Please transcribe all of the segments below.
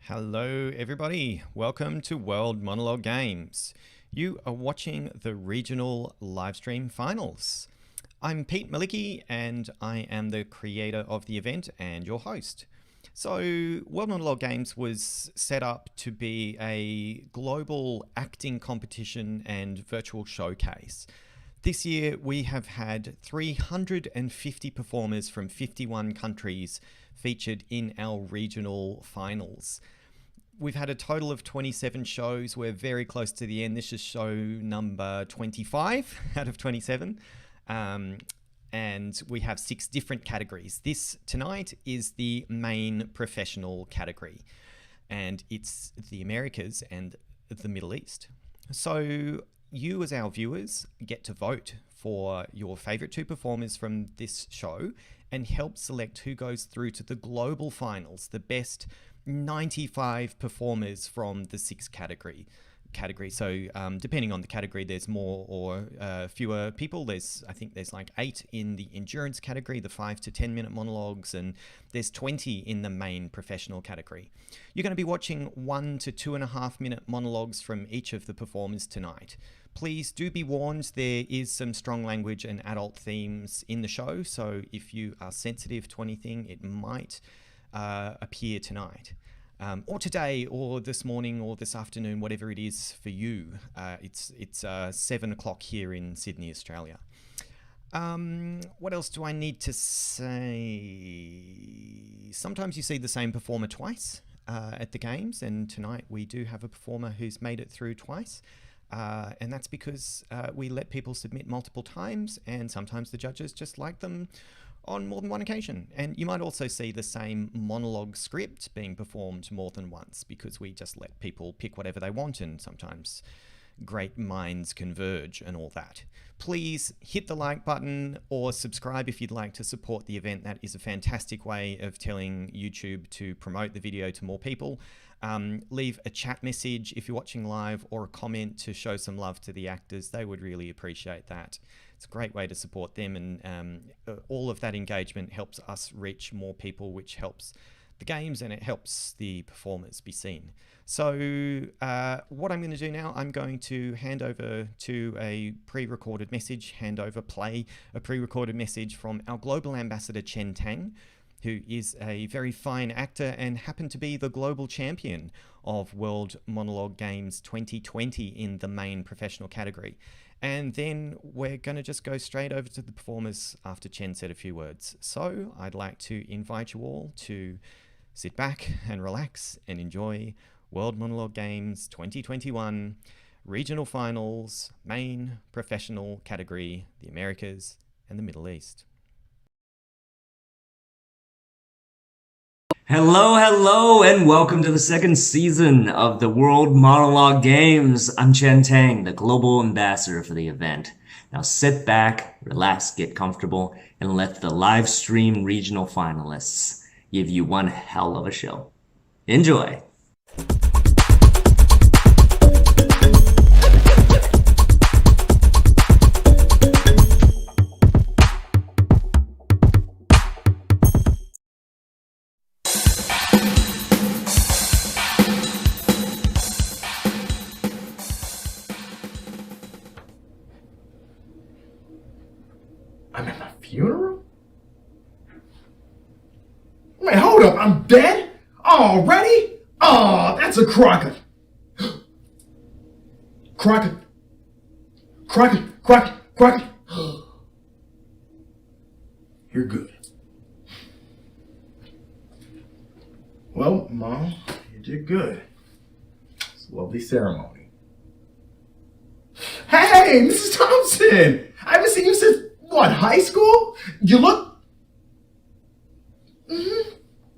Hello everybody, welcome to World Monologue Games. You are watching the regional livestream finals. I'm Pete Malicki and I am the creator of the event and your host. So World Monologue Games was set up to be a global acting competition and virtual showcase. This year we have had 350 performers from 51 countries featured in our regional finals. We've had a total of 27 shows. We're very close to the end. This is show number 25 out of 27. And we have 6 different categories. This tonight is the main professional category, and it's the Americas and the Middle East. So you as our viewers get to vote for your favorite 2 performers from this show and help select who goes through to the global finals, the best 95 performers from the 6 category. So depending on the category, there's more or fewer people. I think there's like 8 in the endurance category, the 5 to 10 minute monologues, and there's 20 in the main professional category. You're going to be watching 1 to 2.5 minute monologues from each of the performers tonight. Please do be warned, there is some strong language and adult themes in the show, so if you are sensitive to anything, it might appear tonight. Or today, or this morning, or this afternoon, whatever it is for you. It's 7 o'clock here in Sydney, Australia. What else do I need to say? Sometimes you see the same performer twice at the games, and tonight we do have a performer who's made it through twice. And that's because we let people submit multiple times, and sometimes the judges just like them on more than one occasion. And you might also see the same monologue script being performed more than once because we just let people pick whatever they want, and sometimes great minds converge and all that. Please hit the like button or subscribe if you'd like to support the event. That is a fantastic way of telling YouTube to promote the video to more people. Leave a chat message if you're watching live, or a comment to show some love to the actors. They would really appreciate that. It's a great way to support them, and all of that engagement helps us reach more people, which helps the games and it helps the performers be seen. So what I'm going to do now, I'm going to hand over to a pre-recorded message, play a pre-recorded message from our global ambassador Chen Tang, who is a very fine actor and happened to be the global champion of World Monologue Games 2020 in the main professional category. And then we're going to just go straight over to the performers after Chen said a few words. So I'd like to invite you all to sit back and relax and enjoy World Monologue Games 2021 Regional Finals, main professional category, the Americas and the Middle East. Hello, and welcome to the second season of the World Monologue Games. I'm Chen Tang, the global ambassador for the event. Now sit back, relax, get comfortable, and let the live stream regional finalists give you one hell of a show. Enjoy! I'm at my funeral? Wait, hold up, I'm dead? Already? Oh, that's a crocker. Crocker. You're good. Well, Mom, you did good. It's a lovely ceremony. Hey, Mrs. Thompson! I haven't seen you since, what, high school? You look...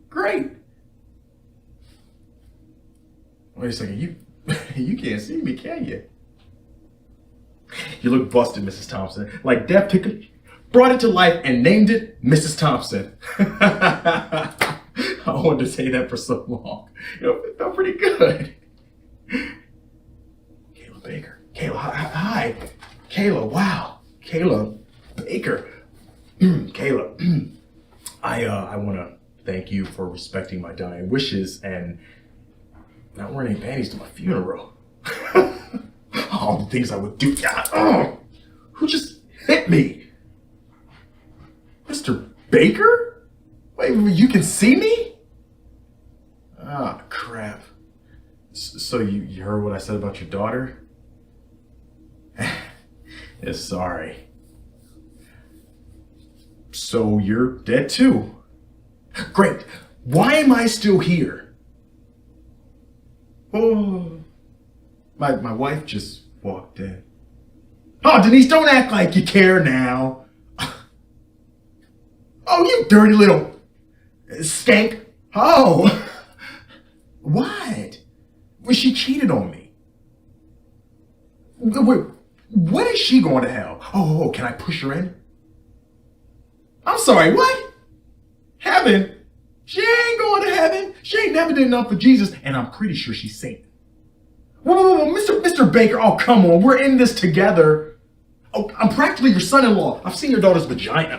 great. Wait a second, you can't see me, can you? You look busted, Mrs. Thompson. Like Death took it, brought it to life, and named it Mrs. Thompson. I wanted to say that for so long. It felt pretty good. Kayla Baker. Kayla, hi. Kayla, wow. Kayla Baker. Kayla, I want to thank you for respecting my dying wishes and Not wearing any panties to my funeral. All the things I would do. Who just hit me? Mr. Baker? Wait, you can see me? Ah, crap. So you heard what I said about your daughter? Yeah, sorry. So you're dead too? Great. Why am I still here? Oh, my wife just walked in. Oh, Denise, don't act like you care now. Oh, you dirty little skank. Oh, what? Well, she cheated on me. Wait, when is she going to hell? Oh, can I push her in? I'm sorry, what? Heaven? She ain't going to heaven. She ain't never did enough for Jesus, and I'm pretty sure she's Satan. Whoa, Mr. Baker, oh, come on, we're in this together. Oh, I'm practically your son-in-law. I've seen your daughter's vagina.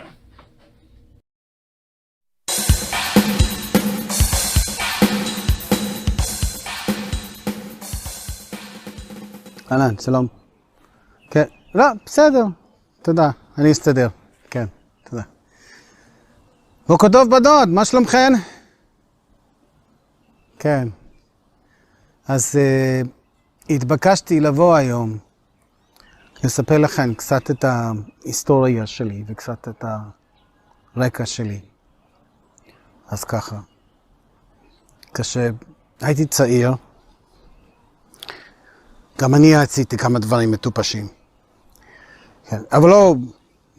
אהלן, שלום. כן, לא, בסדר. תודה, אני אסתדר. כן, תודה. בוקר טוב בדוד, מה שלומכן? כן. אז התבקשתי לבוא היום, לספר לכם קצת את ההיסטוריה שלי וקצת את הרקע שלי. אז ככה. כשהייתי צעיר, גם אני עשיתי כמה דברים מטופשים. כן. אבל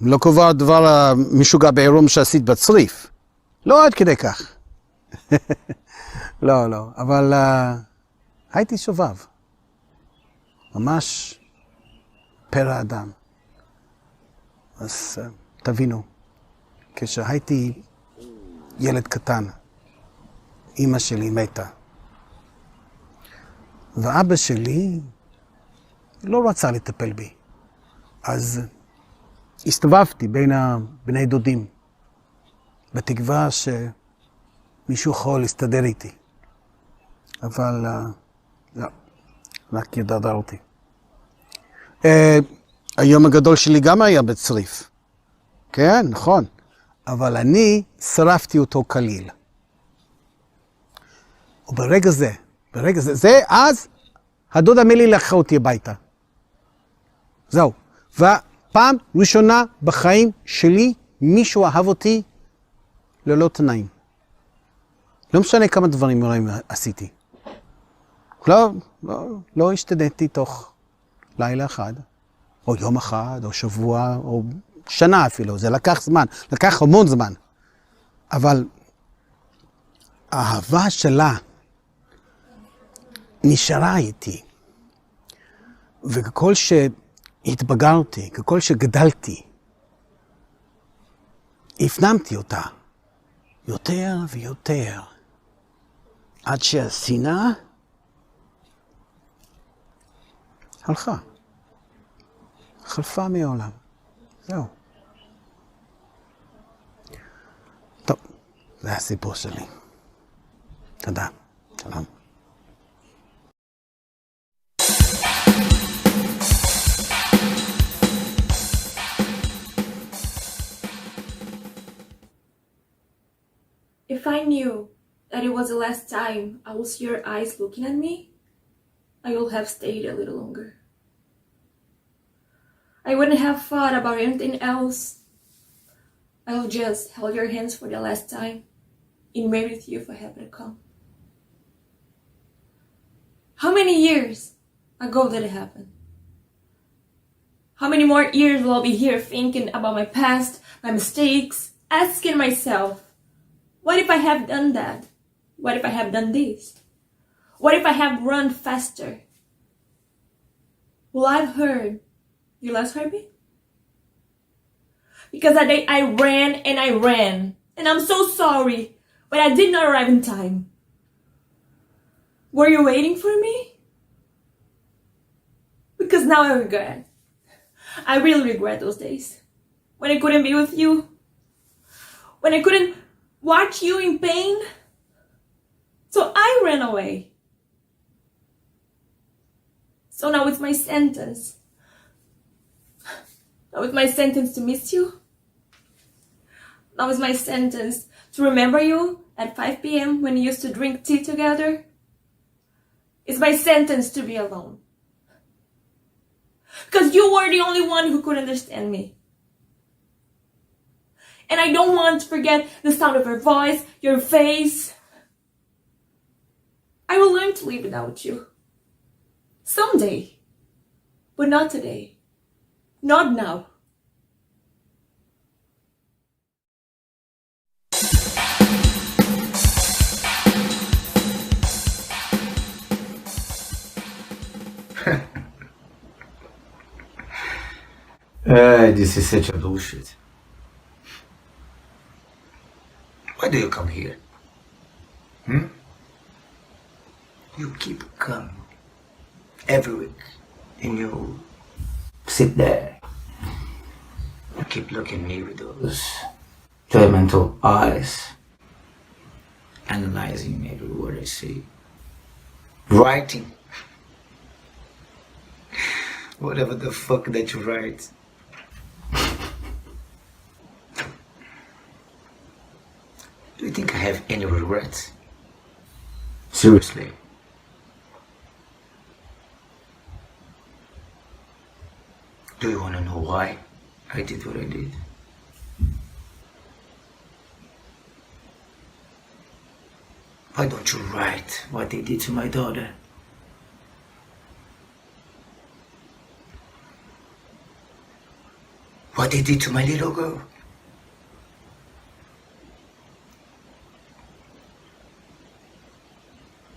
לא קובע דבר משוגע בעירום שעשית בצריף. לא עד כדי כך. לא, אבל הייתי שובב. ממש פרא אדם. אז תבינו, כשהייתי ילד קטן, אמא שלי מתה. ואבא שלי לא רצה לטפל בי. אז הסתובבתי בין בני דודים, בתקווה שמישהו יכול להסתדר איתי. אבל לא, רק ידרדרתי. היום הגדול שלי גם היה בצריף. כן, נכון. אבל אני שרפתי אותו כליל. וברגע זה, אז הדודה מילי לקחה אותי הביתה. זהו. ופעם ראשונה בחיים שלי מישהו אהב אותי ללא תנאים. לא משנה כמה דברים רעים עשיתי. לא השתדלתי תוך לילה אחד, או יום אחד, או שבוע, או שנה אפילו. זה לקח זמן, לקח המון זמן. אבל האהבה שלה נשארה איתי. וככל שהתבגרתי, ככל שגדלתי, הפנמתי אותה יותר ויותר, עד שהשנאה חלפה מעולם. זהו. טוב, זה הסיפור שלי. תודה. שלום. If I knew that it was the last time I would see your eyes looking at me, I would have stayed a little longer. I wouldn't have thought about anything else. I would just held your hands for the last time and married with you if I happened to come. How many years ago did it happen? How many more years will I be here thinking about my past, my mistakes, asking myself, what if I have done that? What if I have done this? What if I have run faster? Well, I've heard you last heard me? Because that day I ran. And I'm so sorry, but I did not arrive in time. Were you waiting for me? Because now I regret. I really regret those days. When I couldn't be with you. When I couldn't watch you in pain. So I ran away. So now it's my sentence. Now it's my sentence to miss you. Now it's my sentence to remember you at 5 p.m. when we used to drink tea together. It's my sentence to be alone. Because you were the only one who could understand me. And I don't want to forget the sound of your voice, your face. I will learn to live without you. Someday. But not today. Not now. This is such a bullshit. Why do you come here? You keep coming every week and you sit there. You keep looking at me with those judgmental eyes, analyzing every word I say, writing whatever the fuck that you write. Do you think I have any regrets? Seriously? Do you want to know why I did what I did? Why don't you write what they did to my daughter? What they did to my little girl?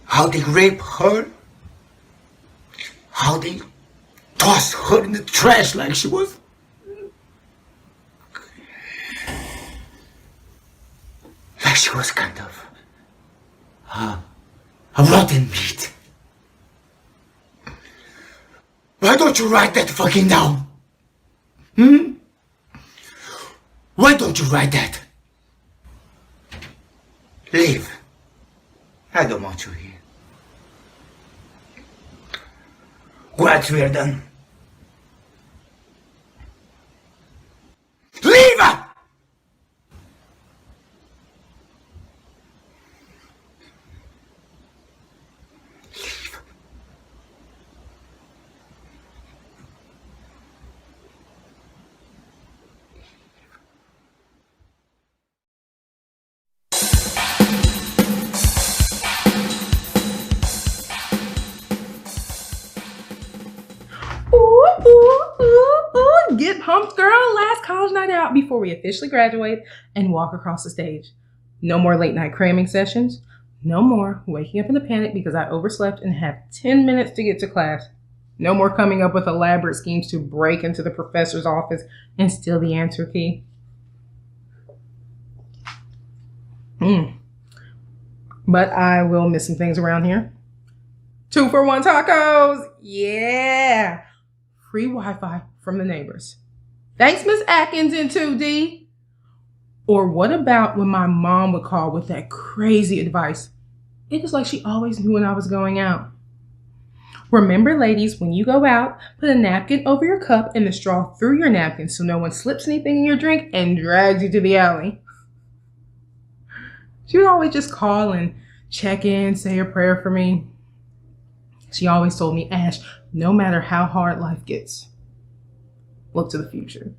How they rape her? How they toss her in the trash like she was? Like she was kind of a rotten meat. Why don't you write that fucking down? Why don't you write that? Leave. I don't want you here. Once we are done, leave! Get pumped, girl. Last college night out before we officially graduate and walk across the stage. No more late night cramming sessions. No more waking up in a panic because I overslept and have 10 minutes to get to class. No more coming up with elaborate schemes to break into the professor's office and steal the answer key. But I will miss some things around here. 2-for-1 tacos. Yeah. Free Wi-Fi from the neighbors. Thanks, Miss Atkins in 2D. Or what about when my mom would call with that crazy advice? It was like she always knew when I was going out. Remember, ladies, when you go out, put a napkin over your cup and the straw through your napkin so no one slips anything in your drink and drags you to the alley. She would always just call and check in, say a prayer for me. She always told me, Ash, no matter how hard life gets, look to the future.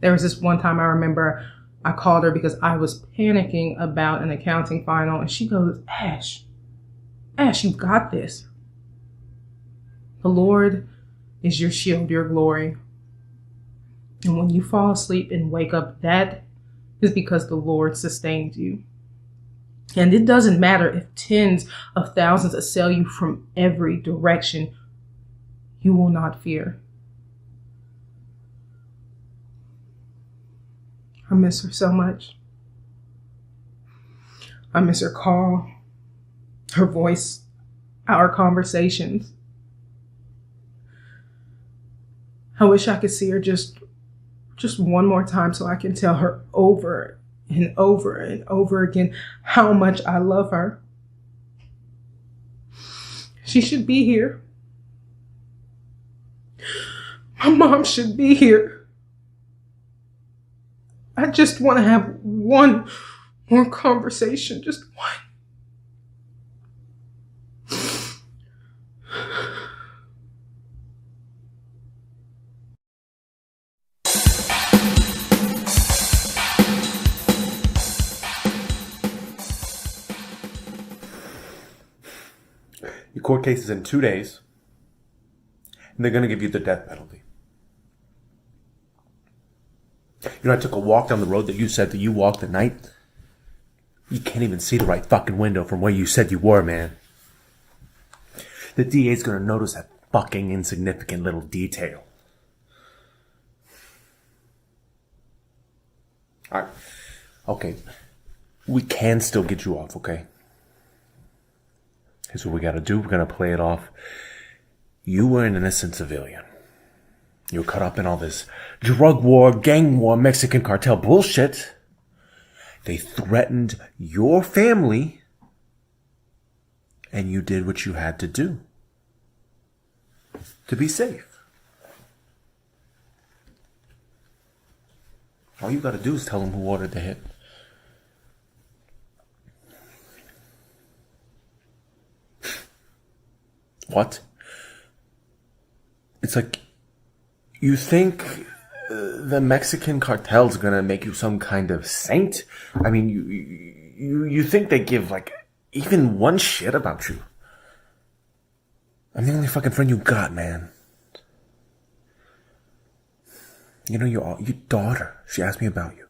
There was this one time I remember I called her because I was panicking about an accounting final, and she goes, Ash, you've got this. The Lord is your shield, your glory. And when you fall asleep and wake up, that is because the Lord sustained you. And it doesn't matter if tens of thousands assail you from every direction, you will not fear. I miss her so much. I miss her call, her voice, our conversations. I wish I could see her just one more time so I can tell her over and over and over again how much I love her. She should be here. My mom should be here. I just want to have one more conversation, just one. Your court case is in 2 days, and they're going to give you the death penalty. You know, I took a walk down the road that you said that you walked at night. You can't even see the right fucking window from where you said you were, man. The DA's going to notice that fucking insignificant little detail. Alright. Okay. We can still get you off, okay? Here's what we gotta do. We're gonna play it off. You were an innocent civilian. You were caught up in all this drug war, gang war, Mexican cartel bullshit. They threatened your family, and you did what you had to do to be safe. All you gotta do is tell them who ordered the hit. What? It's like, you think the Mexican cartel's gonna make you some kind of saint? I mean, you think they give, like, even one shit about you? I'm the only fucking friend you got, man. You know, your daughter, she asked me about you.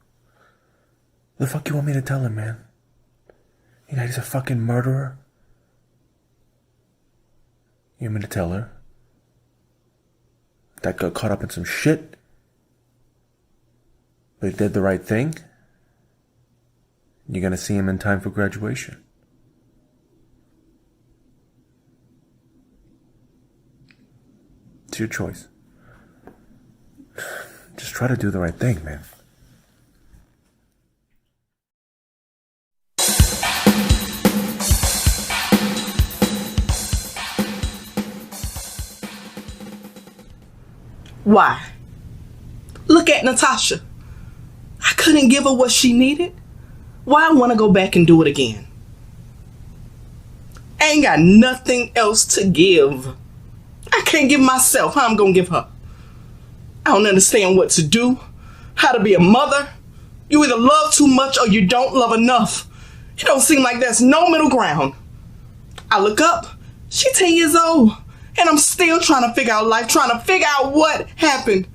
The fuck you want me to tell her, man? You know, he's a fucking murderer. You want me to tell her that got caught up in some shit, but he did the right thing? You're gonna see him in time for graduation. It's your choice. Just try to do the right thing, man. Why? Look at Natasha. I couldn't give her what she needed. Why I want to go back and do it again? I ain't got nothing else to give. I can't give myself. How I'm gonna give her? I don't understand what to do, how to be a mother. You either love too much or you don't love enough. It don't seem like there's no middle ground. I look up, she's 10 years old. And I'm still trying to figure out life, trying to figure out what happened.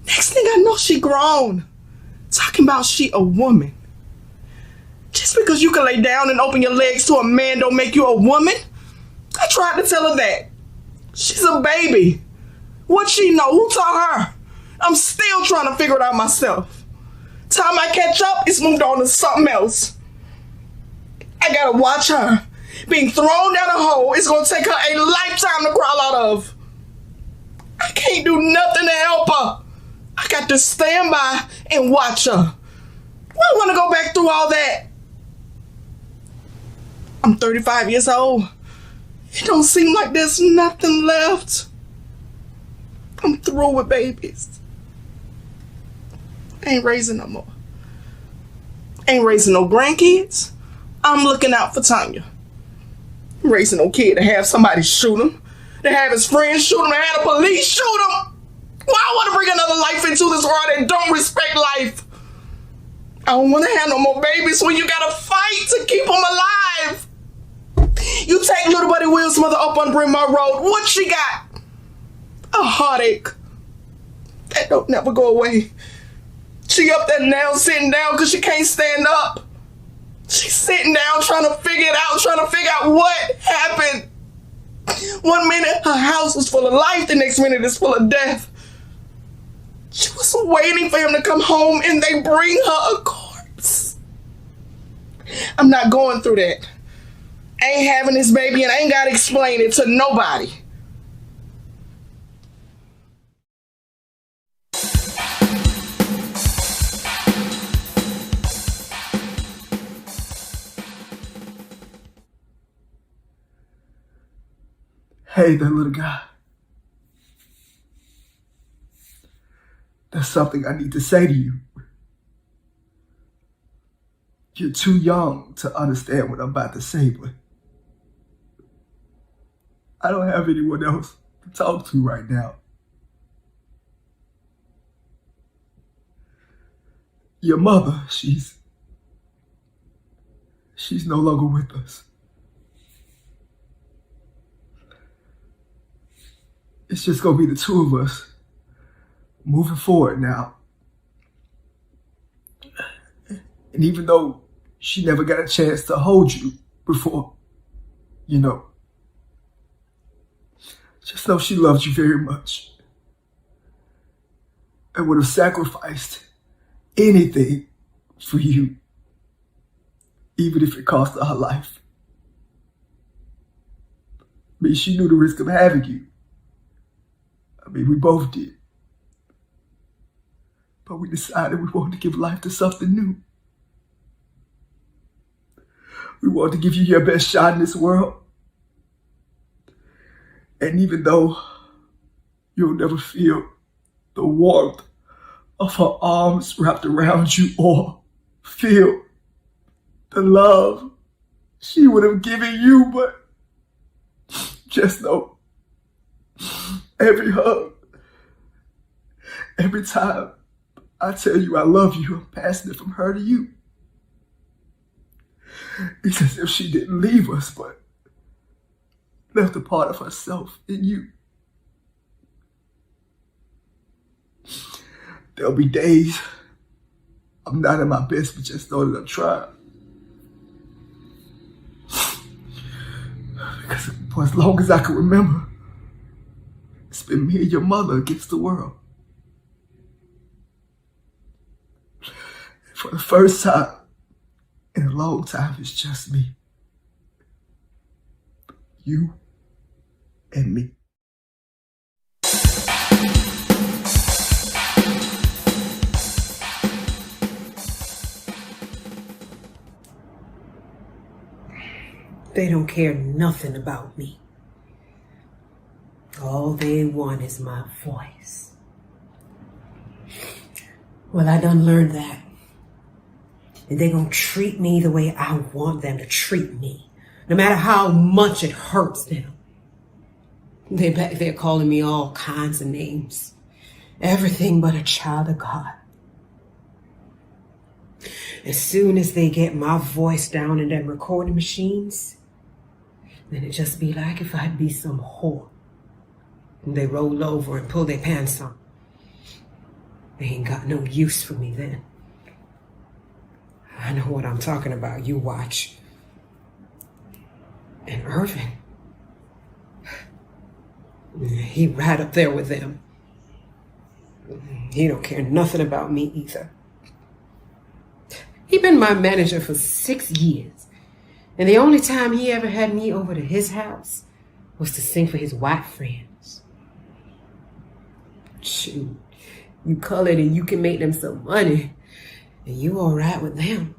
Next thing I know, she grown. Talking about she a woman. Just because you can lay down and open your legs to a man don't make you a woman. I tried to tell her that. She's a baby. What she know? Who taught her? I'm still trying to figure it out myself. Time I catch up, it's moved on to something else. I gotta watch her being thrown down a hole. It's gonna take her a lifetime to crawl out of. I can't do nothing to help her. I got to stand by and watch her. Why I want to go back through all that? I'm 35 years old. It don't seem like there's nothing left. I'm through with babies. I ain't raising no more. Ain't raising no grandkids. I'm looking out for Tanya. Raising no kid to have somebody shoot him, to have his friends shoot him, to have the police shoot him. Why I want to bring another life into this world that don't respect life? I don't want to have no more babies when you gotta fight to keep them alive. You take little buddy Will's mother up on Bryn Mawr Road. What she got? A heartache. That don't never go away. She up there now sitting down because she can't stand up. She's sitting down trying to figure it out, trying to figure out what happened. One minute her house was full of life, the next minute it's full of death. She was waiting for him to come home and they bring her a corpse. I'm not going through that. I ain't having this baby and I ain't gotta explain it to nobody. Hey, that little guy. There's something I need to say to you. You're too young to understand what I'm about to say, but I don't have anyone else to talk to right now. Your mother, she's no longer with us. It's just gonna be the two of us moving forward now. And even though she never got a chance to hold you before, you know, just know she loves you very much and would have sacrificed anything for you, even if it cost her life. I mean, she knew the risk of having you. I mean, we both did. But we decided we wanted to give life to something new. We wanted to give you your best shot in this world. And even though you'll never feel the warmth of her arms wrapped around you or feel the love she would have given you, but just know, every hug, every time I tell you I love you, I'm passing it from her to you. It's as if she didn't leave us, but left a part of herself in you. There'll be days I'm not at my best, but just know that I'm trying. Because for as long as I can remember, it's been me and your mother against the world. And for the first time in a long time, it's just me. You and me. They don't care nothing about me. All they want is my voice. Well, I done learned that. And they gonna treat me the way I want them to treat me, no matter how much it hurts them. They back there calling me all kinds of names. Everything but a child of God. As soon as they get my voice down in them recording machines, then it just be like if I'd be some whore. And they roll over and pull their pants on. They ain't got no use for me then. I know what I'm talking about. You watch. And Irvin, he right up there with them. He don't care nothing about me either. He been my manager for 6 years. And the only time he ever had me over to his house was to sing for his white friends. Shoot, you colored and you can make them some money. And you all right with them.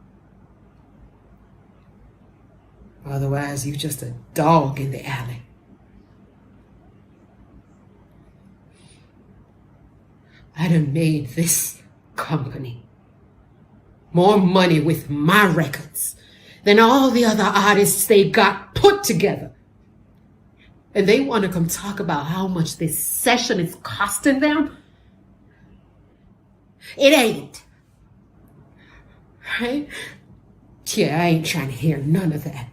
Otherwise, you just a dog in the alley. I done made this company more money with my records than all the other artists they got put together. And they want to come talk about how much this session is costing them? It ain't. Right? Yeah, I ain't trying to hear none of that.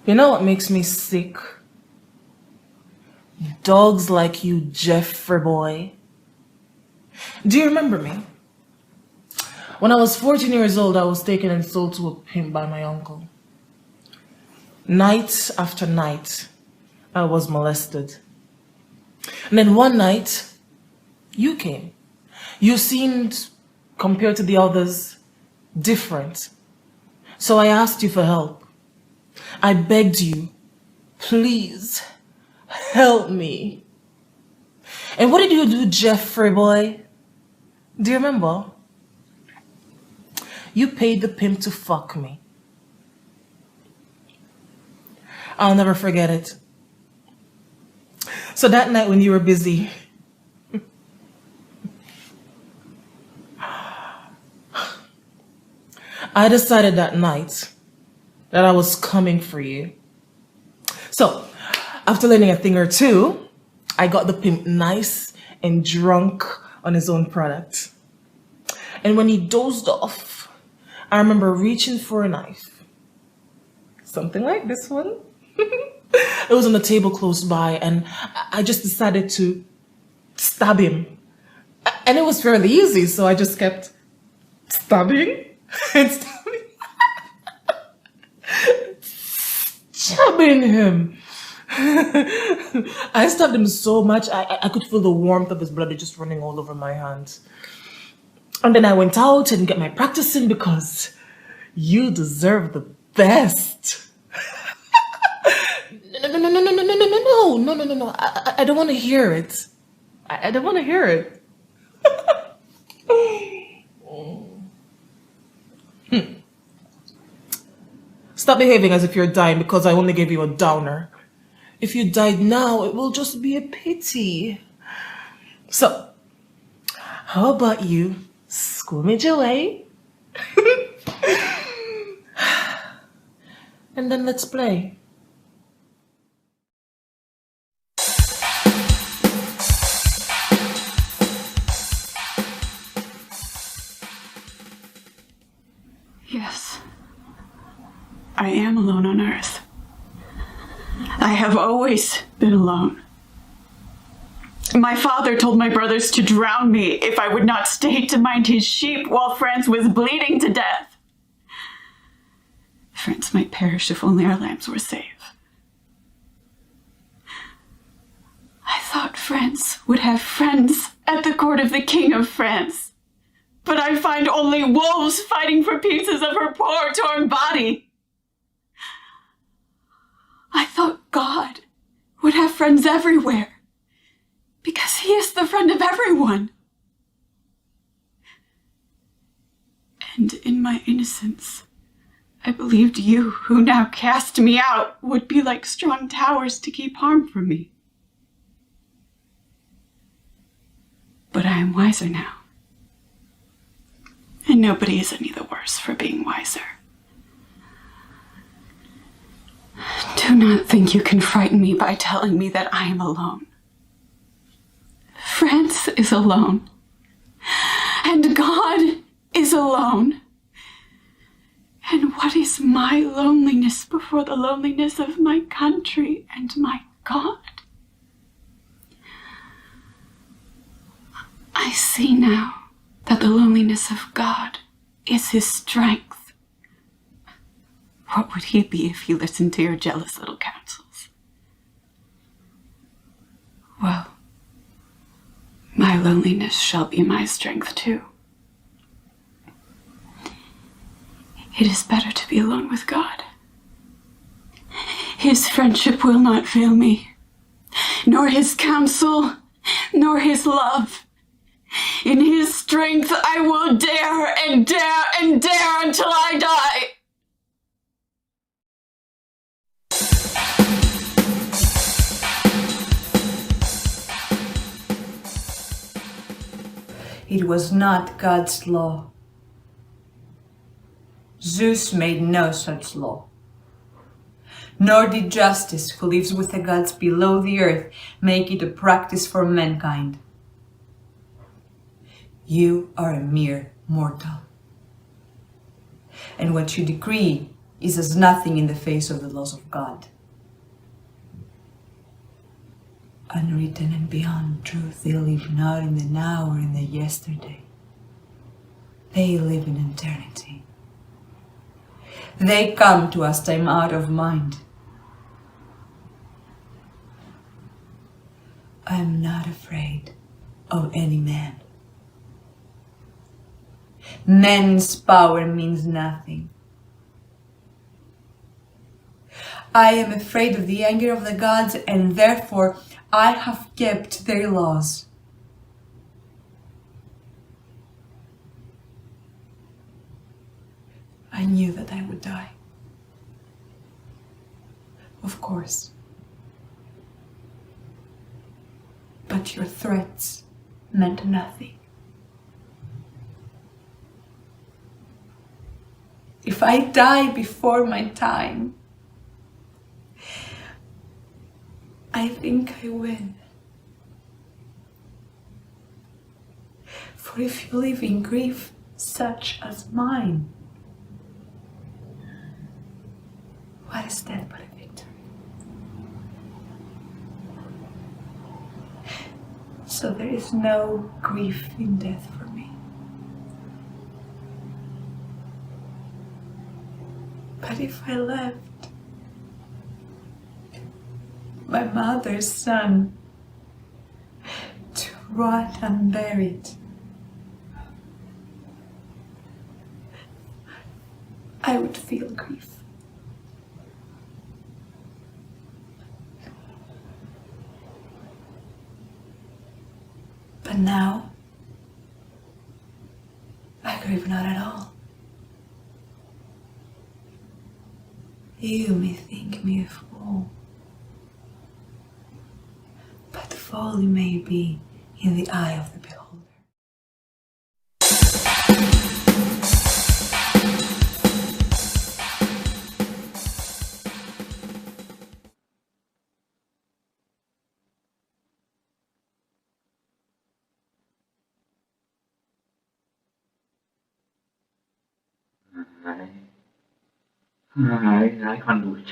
You know what makes me sick? Dogs like you, Jeffrey boy. Do you remember me? When I was 14 years old, I was taken and sold to a pimp by my uncle. Night after night, I was molested. And then one night, you came. You seemed, compared to the others, different. So I asked you for help. I begged you, please, help me. And what did you do, Jeffrey boy? Do you remember? You paid the pimp to fuck me. I'll never forget it. So that night when you were busy, I decided that night that I was coming for you. So, after learning a thing or two, I got the pimp nice and drunk on his own product. And when he dozed off, I remember reaching for a knife. Something like this one. It was on the table close by, and I just decided to stab him. And it was fairly easy, so I just kept stabbing and stabbing. Stabbing him. I stabbed him so much, I could feel the warmth of his blood just running all over my hands. And then I went out and get my practice in because you deserve the best. No. I don't want to hear it. I don't want to hear it. Stop behaving as if you're dying because I only gave you a downer. If you died now, it will just be a pity. So, how about you squirmage away? And then let's play. Yes, I am alone on Earth. I have always been alone. My father told my brothers to drown me if I would not stay to mind his sheep while France was bleeding to death. France might perish if only our lambs were safe. I thought France would have friends at the court of the King of France. But I find only wolves fighting for pieces of her poor, torn body. I thought God would have friends everywhere, because he is the friend of everyone. And in my innocence, I believed you, who now cast me out, would be like strong towers to keep harm from me. But I am wiser now. And nobody is any the worse for being wiser. Do not think you can frighten me by telling me that I am alone. France is alone. And God is alone. And what is my loneliness before the loneliness of my country and my God? I see now that the loneliness of God is his strength. What would he be if he listened to your jealous little counsels? Well, my loneliness shall be my strength too. It is better to be alone with God. His friendship will not fail me, nor his counsel, nor his love. In his strength I will dare and dare and dare until I die. It was not God's law. Zeus made no such law. Nor did Justice, who lives with the gods below the earth, make it a practice for mankind. You are a mere mortal. And what you decree is as nothing in the face of the laws of God. Unwritten and beyond truth, they live not in the now or in the yesterday. They live in eternity. They come to us time out of mind. I am not afraid of any man. Man's power means nothing. I am afraid of the anger of the gods, and therefore I have kept their laws. I knew that I would die. Of course. But your threats meant nothing. If I die before my time, I think I win. For if you live in grief such as mine, what is that but a victory? So there is no grief in death for me. But if I left my mother's son to rot unburied, I would feel grief. But now, I grieve not at all. You may think me a fool, but folly may be in the eye of the beholder. I can't do it.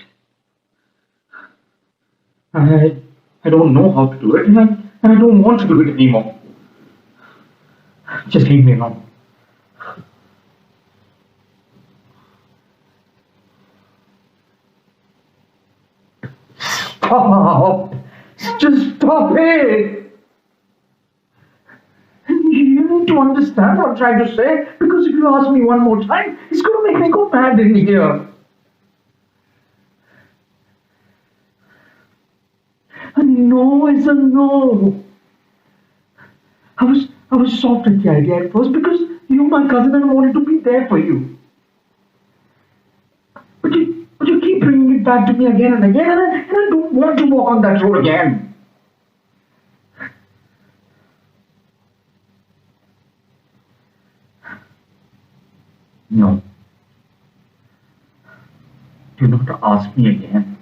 I don't know how to do it, and I don't want to do it anymore. Just leave me alone. Stop! Just stop it! You need to understand what I'm trying to say, because if you ask me one more time, it's going to make me go mad in here. A no is a no. I was soft at the idea at first because you're my cousin and I wanted to be there for you. But you keep bringing it back to me again and again, and I don't want to walk on that road again. No. Do not ask me again.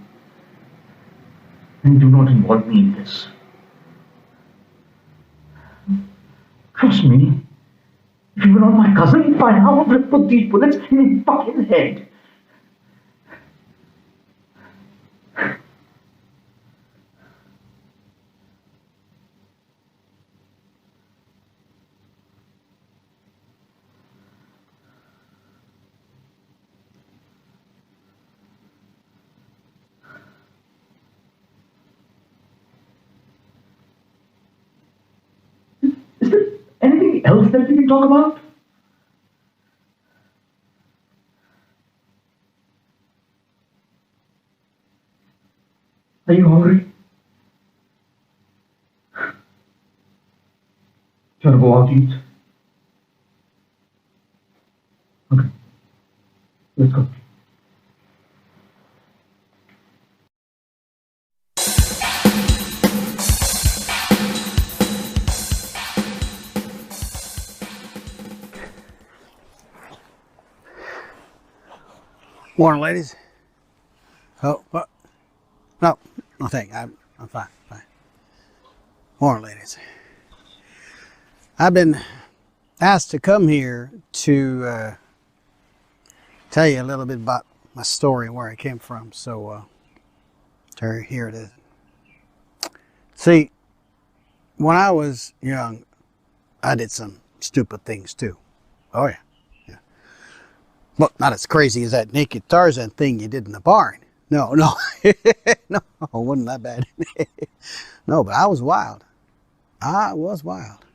And do not involve me in this. Trust me, if you were not my cousin, by now I would have put these bullets in your fucking head. Is there anything else that we can talk about? Are you hungry? Do you want to go out to eat? Okay. Let's go. Morning, ladies. Oh, what? No, thank you. I'm fine. Morning, ladies. I've been asked to come here to tell you a little bit about my story and where I came from. So, here it is. See, when I was young, I did some stupid things too. Oh yeah. Well, not as crazy as that naked Tarzan thing you did in the barn. No, no, it wasn't that bad. No, but I was wild. I was wild.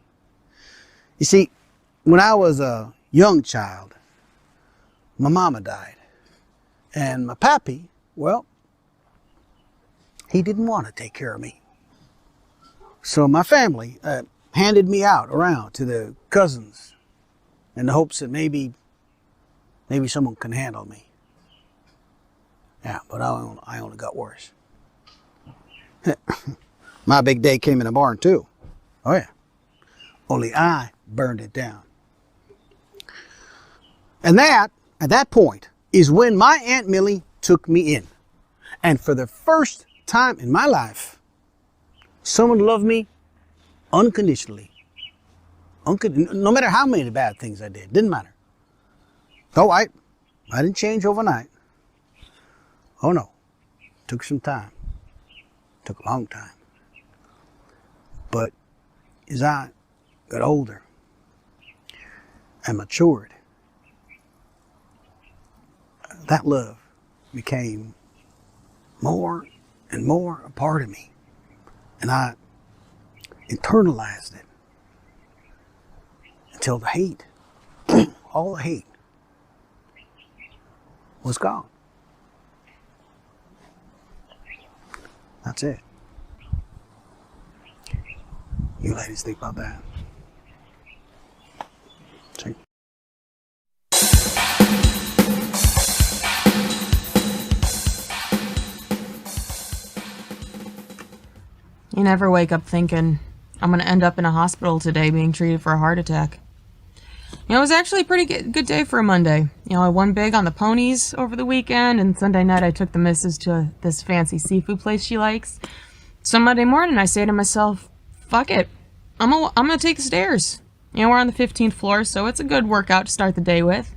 You see, when I was a young child, my mama died. And my pappy, well, he didn't want to take care of me. So my family handed me out around to the cousins in the hopes that maybe someone can handle me. Yeah, but I only got worse. My big day came in the barn too. Oh yeah. Only I burned it down. And that, at that point, is when my Aunt Millie took me in. And for the first time in my life, someone loved me unconditionally. No matter how many bad things I did, didn't matter. Oh, I didn't change overnight. Oh no, took some time. Took a long time. But as I got older and matured, that love became more and more a part of me. And I internalized it until the hate, all the hate, was gone. That's it. You ladies think about that. See? You never wake up thinking, I'm going to end up in a hospital today being treated for a heart attack. You know, it was actually a pretty good day for a Monday. You know, I won big on the ponies over the weekend, and Sunday night I took the missus to this fancy seafood place she likes. So Monday morning I say to myself, fuck it, I'm gonna take the stairs. You know, we're on the 15th floor, so it's a good workout to start the day with.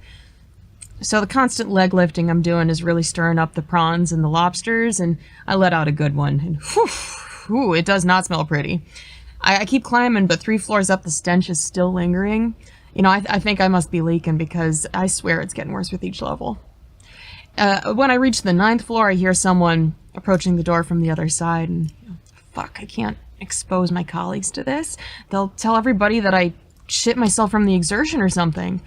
So the constant leg lifting I'm doing is really stirring up the prawns and the lobsters, and I let out a good one, and whew, it does not smell pretty. I keep climbing, but 3 floors up the stench is still lingering. You know, I think I must be leaking because I swear it's getting worse with each level. When I reach the 9th floor, I hear someone approaching the door from the other side, and fuck, I can't expose my colleagues to this. They'll tell everybody that I shit myself from the exertion or something.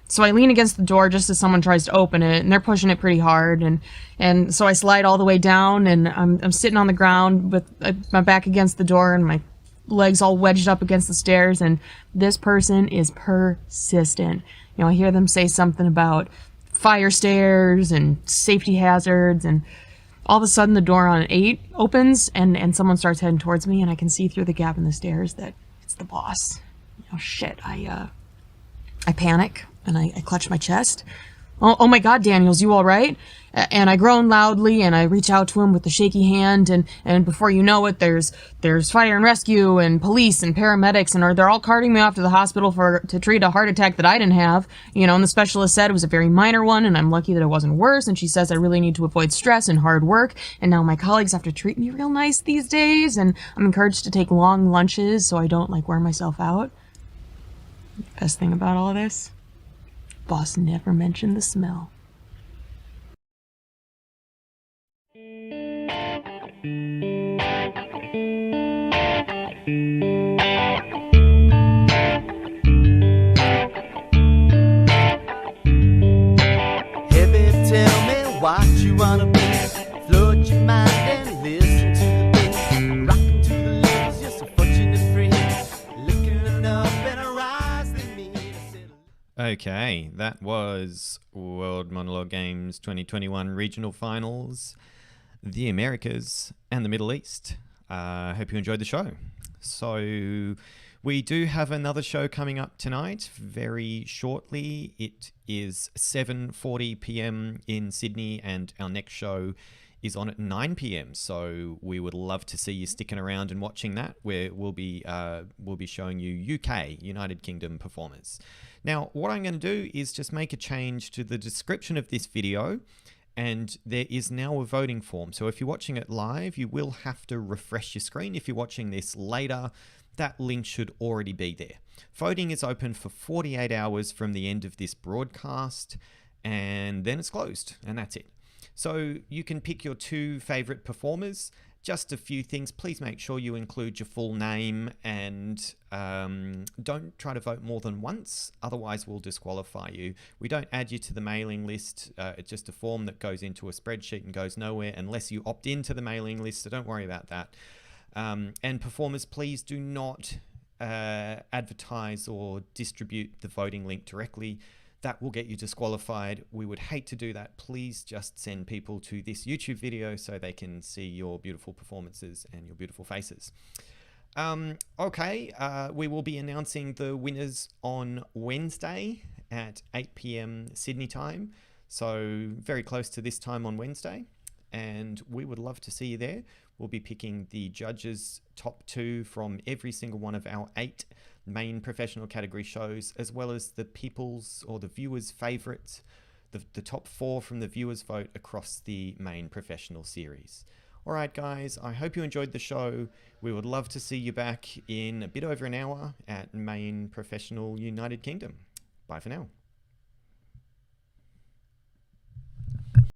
So I lean against the door just as someone tries to open it, and they're pushing it pretty hard, and so I slide all the way down, and I'm sitting on the ground with my back against the door and my legs all wedged up against the stairs, and this person is persistent. You know, I hear them say something about fire stairs and safety hazards, and all of a sudden the door on 8 opens and someone starts heading towards me, and I can see through the gap in the stairs that it's the boss. Oh shit, I panic and I clutch my chest. Oh my God, Daniels, you all right? And I groan loudly, and I reach out to him with a shaky hand, and before you know it, there's fire and rescue and police and paramedics, and they're all carting me off to the hospital to treat a heart attack that I didn't have. You know, and the specialist said it was a very minor one, and I'm lucky that it wasn't worse, and she says I really need to avoid stress and hard work, and now my colleagues have to treat me real nice these days, and I'm encouraged to take long lunches so I don't, wear myself out. Best thing about all of this? Boss never mentioned the smell. Hey babe, tell me what you wanna be. Float your mind and listen to the beat. Rocking to the levels, you're so fortunate free. Looking enough and arise than me. Okay, that was World Monologue Games 2021 Regional Finals, the Americas and the Middle East. I hope you enjoyed the show. So we do have another show coming up tonight very shortly. It is 7:40 p.m. in Sydney, and our next show is on at 9 p.m. So we would love to see you sticking around and watching that, where we'll be showing you UK, United Kingdom performers. Now, what I'm going to do is just make a change to the description of this video, and there is now a voting form. So if you're watching it live, you will have to refresh your screen. If you're watching this later, that link should already be there. Voting is open for 48 hours from the end of this broadcast, and then it's closed, and that's it. So you can pick your 2 favorite performers Just a few things. Please make sure you include your full name and don't try to vote more than once. Otherwise, we'll disqualify you. We don't add you to the mailing list. It's just a form that goes into a spreadsheet and goes nowhere unless you opt into the mailing list. So don't worry about that. And performers, please do not advertise or distribute the voting link directly. That will get you disqualified. We would hate to do that. Please just send people to this YouTube video so they can see your beautiful performances and your beautiful faces. Okay, we will be announcing the winners on Wednesday at 8 p.m. Sydney time. So very close to this time on Wednesday. And we would love to see you there. We'll be picking the judges' top 2 from every single one of our 8 main professional category shows, as well as the people's or the viewers' favorites, the top 4 from the viewers' vote across the main professional series. All right, guys, I hope you enjoyed the show. We would love to see you back in a bit over an hour at main professional United Kingdom. Bye for now.